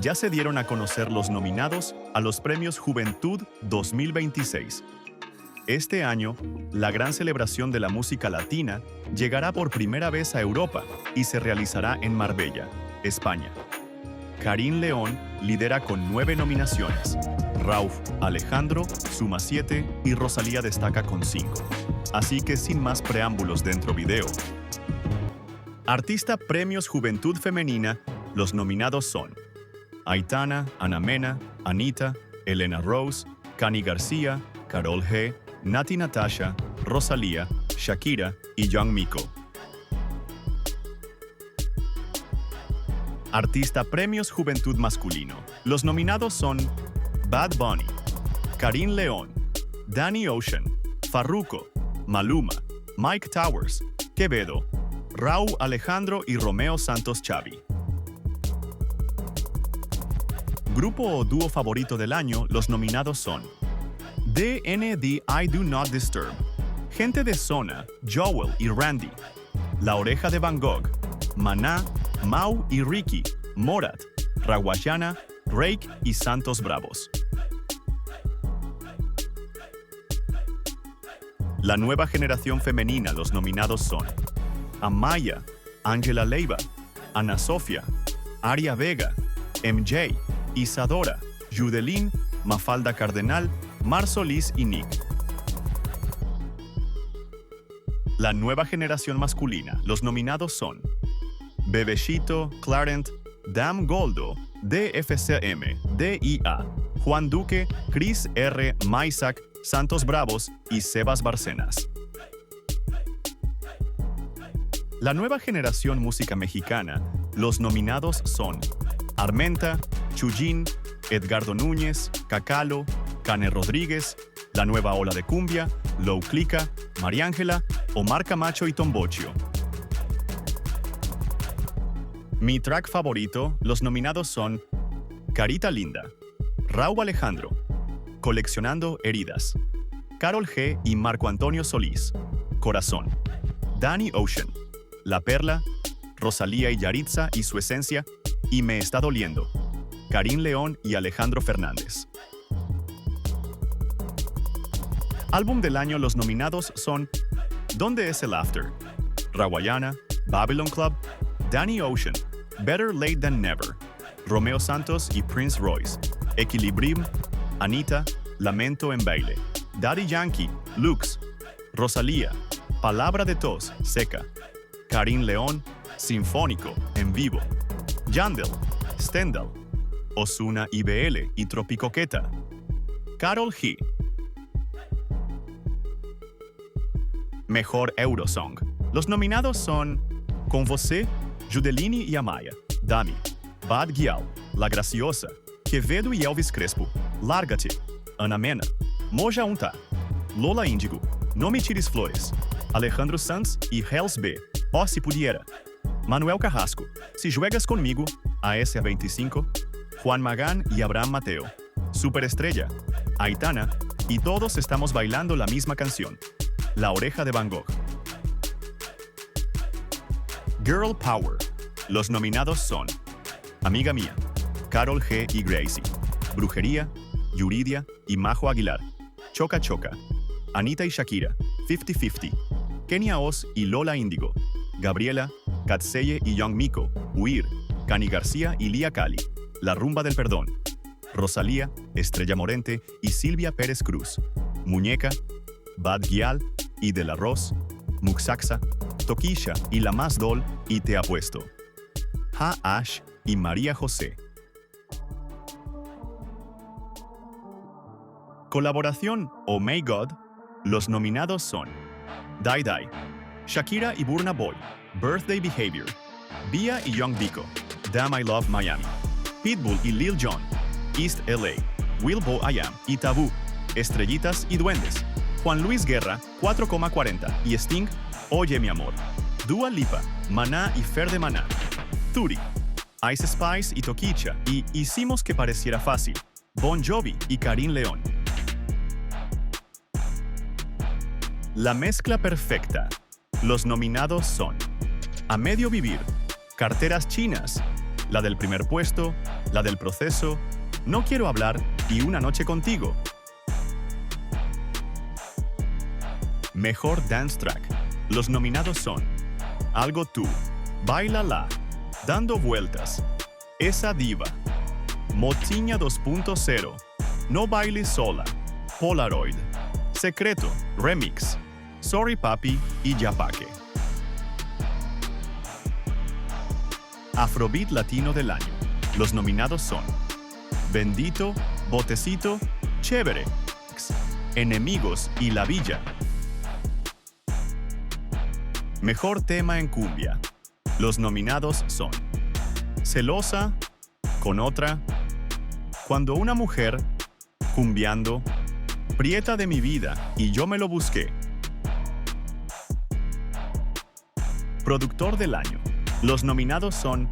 Ya se dieron a conocer los nominados a los Premios Juventud 2026. Este año, la gran celebración de la música latina llegará por primera vez a Europa y se realizará en Marbella, España. Karin León lidera con 9 nominaciones. Rauw Alejandro suma 7 y Rosalía destaca con 5. Así que sin más preámbulos dentro video. Artista Premios Juventud Femenina, los nominados son Aitana, Ana Mena, Anita, Elena Rose, Cani García, Karol G, Nati Natasha, Rosalía, Shakira y Young Miko. Artista Premios Juventud Masculino. Los nominados son Bad Bunny, Karin León, Danny Ocean, Farruko, Maluma, Mike Towers, Quevedo, Rauw Alejandro y Romeo Santos Xavi. Grupo o dúo favorito del año, los nominados son DND I Do Not Disturb, Gente de Zona, Joel y Randy, La Oreja de Van Gogh, Maná, Mau y Ricky, Morat, Rawayana, Drake y Santos Bravos. La nueva generación femenina, los nominados son Amaya, Angela Leiva, Ana Sofía, Aria Vega, MJ, Isadora, Yudelín, Mafalda Cardenal, Mar Solís y Nick. La nueva generación masculina, los nominados son Bebeshito, Clarent, Dam Goldo, DFCM, DIA, Juan Duque, Chris R. Maisak, Santos Bravos y Sebas Barcenas. La nueva generación música mexicana, los nominados son Armenta, Chuyín, Edgardo Núñez, Cacalo, Cane Rodríguez, La Nueva Ola de Cumbia, Low Clica, Mariángela, Omar Camacho y Tombochio. Mi track favorito, los nominados son Carita Linda, Rauw Alejandro, Coleccionando Heridas, Karol G y Marco Antonio Solís, Corazón, Danny Ocean, La Perla, Rosalía y Yaritza y Su Esencia, y Me Está Doliendo, Karin León y Alejandro Fernández. Álbum del año, los nominados son ¿Dónde es el After?, Rawayana, Babylon Club, Danny Ocean, Better Late Than Never, Romeo Santos y Prince Royce, Equilibrium, Anita, Lamento en Baile, Daddy Yankee, Lux, Rosalía, Palabra de Tos, Seca, Karin León, Sinfónico, En Vivo, Yandel, Stendhal, Ozuna IBL y Tropicoqueta, Karol G. Mejor Eurosong. Los nominados son Con Você, Judelini y Amaya, Dami, Bad Gyal, La Graciosa, Quevedo y Elvis Crespo, Lárgate, Ana Mena, Moja Unta, Lola Índigo, No Me Tires Flores, Alejandro Sanz y Hells B, Oh Si Pudiera, Manuel Carrasco, Si Juegas Conmigo, AS25, Juan Magán y Abraham Mateo, Superestrella, Aitana y Todos Estamos Bailando la Misma Canción, La Oreja de Van Gogh. Girl Power. Los nominados son Amiga Mía, Karol G y Gracie, Brujería, Yuridia y Majo Aguilar, Choca Choca, Anita y Shakira, 50-50, Kenia Oz y Lola Índigo, Gabriela, Katseye y Young Miko, Huir, Cani García y Lía Cali, La Rumba del Perdón, Rosalía, Estrella Morente y Silvia Pérez Cruz, Muñeca, Bad Gyal y Del Arroz, Muxaxa, Toquisha y La Más Dol y Te Apuesto, Ha Ash y María José. Colaboración Oh My God. Los nominados son Die Die, Shakira y Burna Boy, Birthday Behavior, Bia y Young Biko, Damn I Love Miami, Pitbull y Lil Jon, East LA, Will Bo I Am y Tabú, Estrellitas y Duendes, Juan Luis Guerra, 4,40 y Sting, Oye Mi Amor, Dua Lipa, Maná y Fer de Maná, Turi, Ice Spice y Toquicha y Hicimos que Pareciera Fácil, Bon Jovi y Karin León. La mezcla perfecta. Los nominados son A Medio Vivir, Carteras Chinas, La del primer puesto, la del proceso, No quiero hablar y Una noche contigo. Mejor Dance Track. Los nominados son Algo tú, Bailala, Dando vueltas, Esa diva, Motiña 2.0, No bailes sola, Polaroid, Secreto, Remix, Sorry Papi y Yapaque. Afrobeat Latino del Año. Los nominados son Bendito, Botecito, Chévere, Enemigos y La Villa. Mejor tema en cumbia. Los nominados son Celosa, Con otra, Cuando una mujer, Cumbiando, Prieta de mi vida y Yo me lo busqué. Productor del año. Los nominados son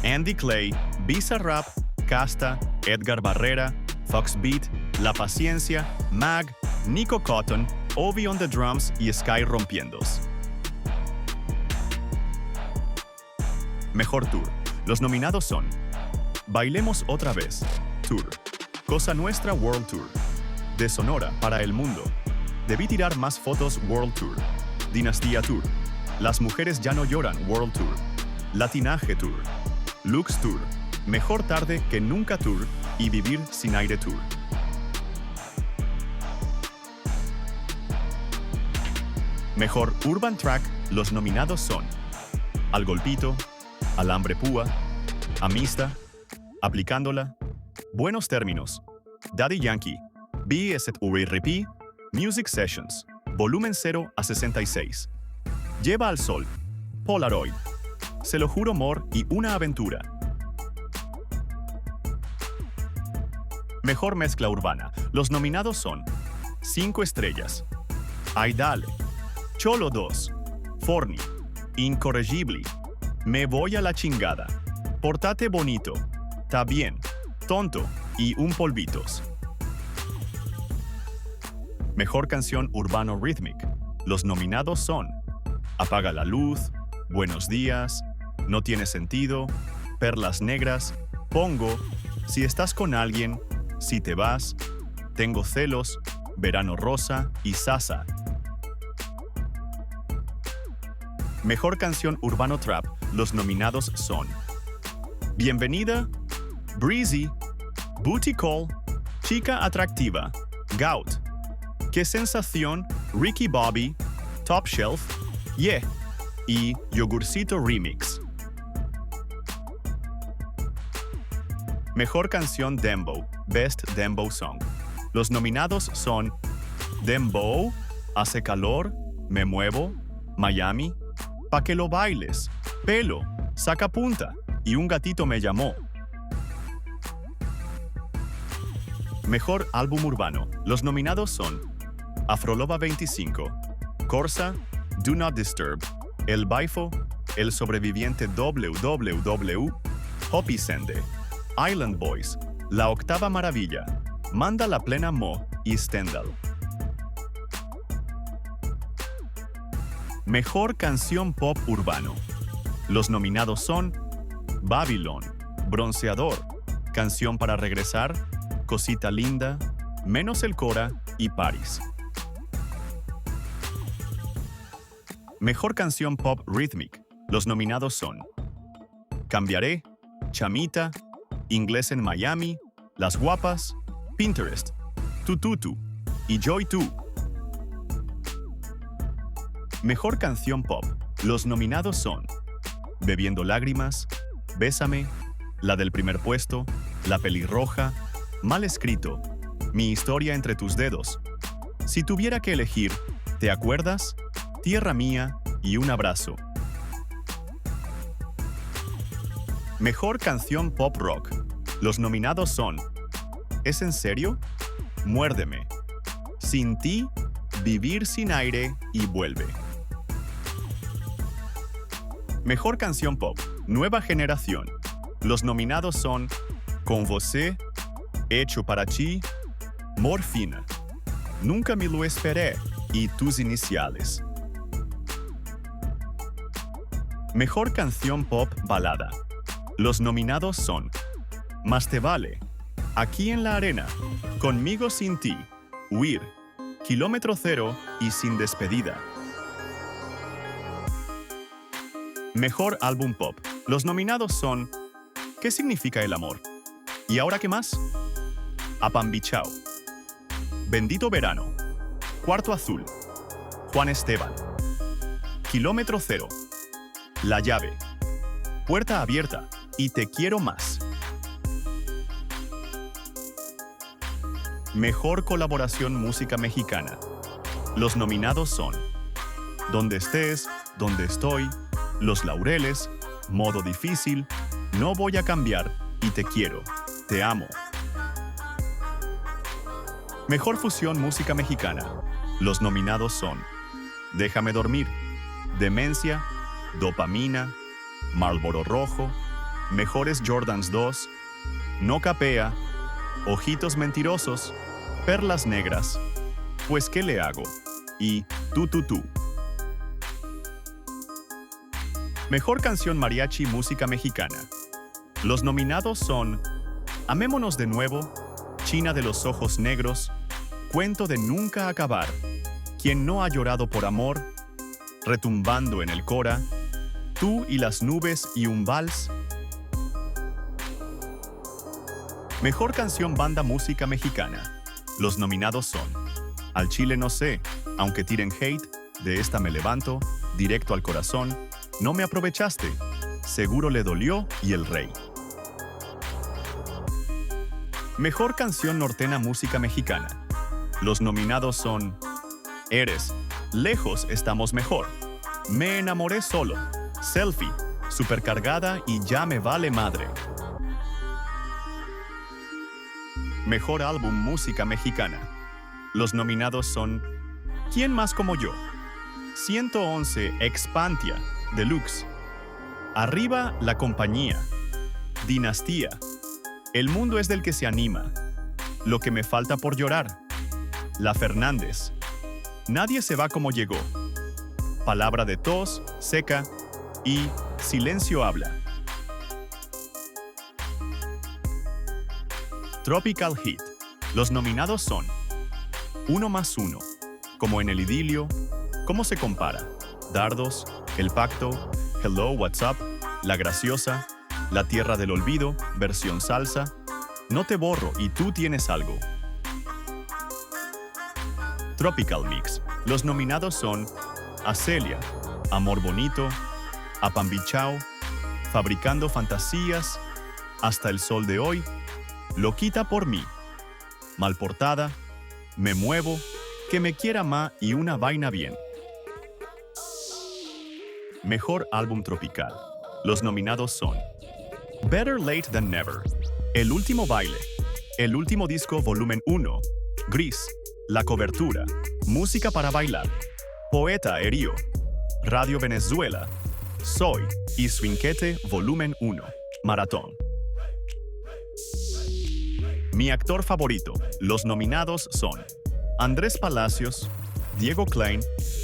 Andy Clay, Bizarrap, Casta, Edgar Barrera, Fox Beat, La Paciencia, Mag, Nico Cotton, Ovi on the Drums y Sky Rompiendos. Mejor Tour. Los nominados son Bailemos otra vez, Tour, Cosa Nuestra World Tour, De Sonora para el Mundo, Debí tirar más fotos World Tour, Dinastía Tour, Las mujeres ya no lloran World Tour, Latinaje Tour, Lux Tour, Mejor tarde que nunca Tour y Vivir sin aire Tour. Mejor Urban Track. Los nominados son Al Golpito, Alambre Púa, Amista, Aplicándola, Buenos Términos, Daddy Yankee, BSURP, Music Sessions, Volumen 0 a 66, Lleva al Sol, Polaroid, Se lo juro amor y Una aventura. Mejor mezcla urbana. Los nominados son 5 estrellas, Ay Dale, Cholo 2, Forni, Incorregible, Me voy a la chingada, Portate bonito, Ta bien, Tonto y Un polvitos. Mejor canción urbano rhythmic. Los nominados son Apaga la luz, Buenos días, No tiene sentido, Perlas negras, Pongo, Si estás con alguien, Si te vas, Tengo celos, Verano rosa y Sasa. Mejor canción urbano trap. Los nominados son Bienvenida, Breezy, Booty Call, Chica atractiva, Gout, Qué sensación, Ricky Bobby, Top Shelf, Yeah y Yogurcito Remix. Mejor canción Dembow, Best Dembow Song. Los nominados son Dembow, Hace calor, Me muevo, Miami, Pa' que lo bailes, Pelo, Saca punta y Un gatito me llamó. Mejor álbum urbano. Los nominados son Afroloba 25, Corsa, Do Not Disturb, El Baifo, El sobreviviente WWW, Hopi Sende, Island Boys, La Octava Maravilla, Manda la Plena Mo y Stendhal. Mejor canción pop urbano. Los nominados son Babylon, Bronceador, Canción para regresar, Cosita linda, Menos el Cora y Paris. Mejor canción pop rhythmic. Los nominados son Cambiaré, Chamita, Inglés en Miami, Las Guapas, Pinterest, Tututu y Joy 2. Mejor canción pop. Los nominados son Bebiendo lágrimas, Bésame, La del primer puesto, La pelirroja, Mal escrito, Mi historia entre tus dedos. Si tuviera que elegir, ¿te acuerdas? Tierra mía y Un abrazo. Mejor canción pop rock. Los nominados son ¿Es en serio? Muérdeme, Sin ti, Vivir sin aire y Vuelve. Mejor canción pop, Nueva generación. Los nominados son Con Você, Hecho para ti, Morfina, Nunca me lo esperé y Tus iniciales. Mejor canción pop balada. Los nominados son Más te vale, Aquí en la arena, Conmigo sin ti, Huir, Kilómetro Cero y Sin despedida. Mejor álbum pop. Los nominados son ¿Qué significa el amor? ¿Y ahora qué más? Apambichao, Bendito verano, Cuarto azul, Juan Esteban, Kilómetro Cero, La llave, Puerta abierta y Te quiero más. Mejor colaboración música mexicana. Los nominados son Donde estés, Donde estoy, Los laureles, Modo difícil, No voy a cambiar y Te quiero, Te amo. Mejor fusión música mexicana. Los nominados son Déjame dormir, Demencia, Dopamina, Marlboro Rojo, Mejores Jordans 2, No capea, Ojitos mentirosos, Perlas negras, Pues qué le hago y Tú. Mejor canción mariachi música mexicana. Los nominados son Amémonos de nuevo, China de los ojos negros, Cuento de nunca acabar, Quien no ha llorado por amor, Retumbando en el Cora, Tú y las nubes y un vals. Mejor canción banda música mexicana. Los nominados son Al chile no sé, Aunque tiren hate, De esta me levanto, Directo al corazón, No me aprovechaste, Seguro le dolió y El rey. Mejor canción norteña música mexicana. Los nominados son Eres, Lejos estamos mejor, Me enamoré solo, Selfie, Supercargada y Ya me vale madre. Mejor álbum música mexicana. Los nominados son ¿Quién más como yo? 111 Expantia, Deluxe, Arriba la compañía, Dinastía, El mundo es del que se anima, Lo que me falta por llorar, La Fernández, Nadie se va como llegó, Palabra de tos, Seca y Silencio habla. Tropical Hit. Los nominados son 1 más 1, Como en el idilio, ¿Cómo se compara? Dardos, El pacto, Hello, What's Up, La graciosa, La tierra del olvido, versión salsa, No te borro y tú tienes algo. Tropical Mix. Los nominados son Acelia, Amor bonito, Apambichao, Fabricando fantasías, Hasta el sol de hoy, Loquita por mí, Malportada, Me muevo, Que me quiera ma y Una vaina bien. Mejor álbum tropical. Los nominados son Better Late Than Never, El último baile, El último disco volumen 1, Gris, La cobertura, Música para bailar, Poeta Erío, Radio Venezuela, Soy y Swinquete volumen 1, Maratón. Mi actor favorito. Los nominados son Andrés Palacios, Diego Klein,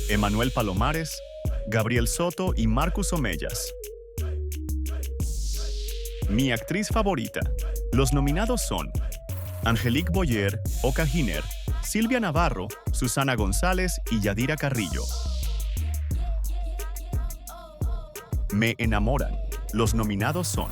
Emanuel Palomares, Gabriel Soto y Marcus Omellas. Mi actriz favorita. Los nominados son Angelique Boyer, Oka Giner, Silvia Navarro, Susana González y Yadira Carrillo. Me enamoran. Los nominados son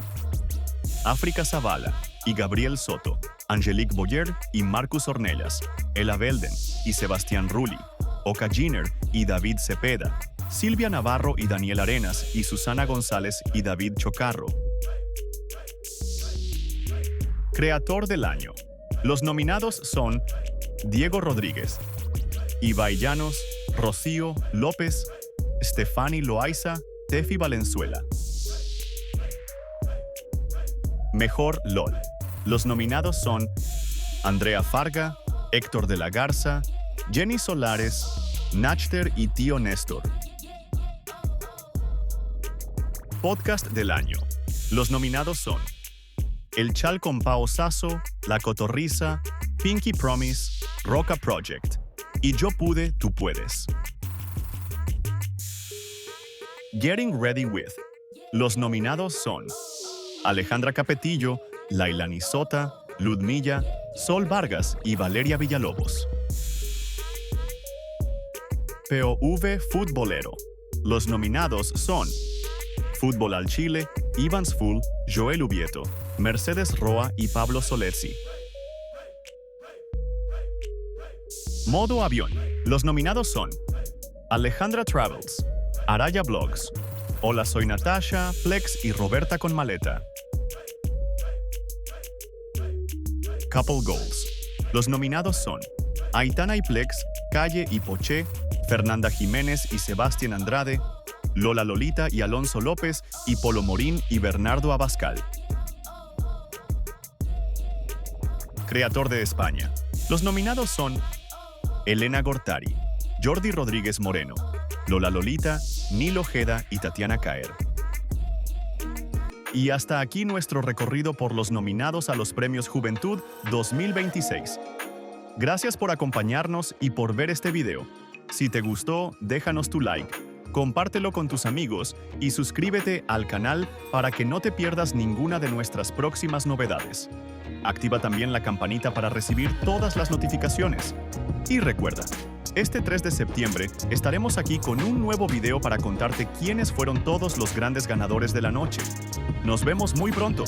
África Zavala y Gabriel Soto, Angelique Boyer y Marcus Ornelas, Ella Belden y Sebastián Rulli, Oka Giner y David Cepeda, Silvia Navarro y Daniel Arenas y Susana González y David Chocarro. Creador del año. Los nominados son Diego Rodríguez, Ibai Llanos, Rocío López, Stefani Loaiza, Tefi Valenzuela. Mejor LOL. Los nominados son Andrea Farga, Héctor de la Garza, Jenny Solares, Nachter y Tío Néstor. Podcast del año. Los nominados son El Chal con Pao Sasso, La Cotorrisa, Pinky Promise, Roca Project y Yo Pude, Tú Puedes. Getting Ready With. Los nominados son Alejandra Capetillo, Lailani Sota, Ludmilla, Sol Vargas y Valeria Villalobos. POV Futbolero. Los nominados son Fútbol al Chile, Ivans Full, Joel Ubieto, Mercedes Roa y Pablo Solerzi. Modo avión. Los nominados son Alejandra Travels, Araya Blogs, Hola Soy Natasha, Flex y Roberta con Maleta. Couple Goals. Los nominados son Aitana y Plex, Calle y Poché, Fernanda Jiménez y Sebastián Andrade, Lola Lolita y Alonso López y Polo Morín y Bernardo Abascal. Creator de España. Los nominados son Elena Gortari, Jordi Rodríguez Moreno, Lola Lolita, Nilo Ojeda y Tatiana Caer. Y hasta aquí nuestro recorrido por los nominados a los Premios Juventud 2026. Gracias por acompañarnos y por ver este video. Si te gustó, déjanos tu like, compártelo con tus amigos y suscríbete al canal para que no te pierdas ninguna de nuestras próximas novedades. Activa también la campanita para recibir todas las notificaciones. Y recuerda, este 3 de septiembre estaremos aquí con un nuevo video para contarte quiénes fueron todos los grandes ganadores de la noche. Nos vemos muy pronto.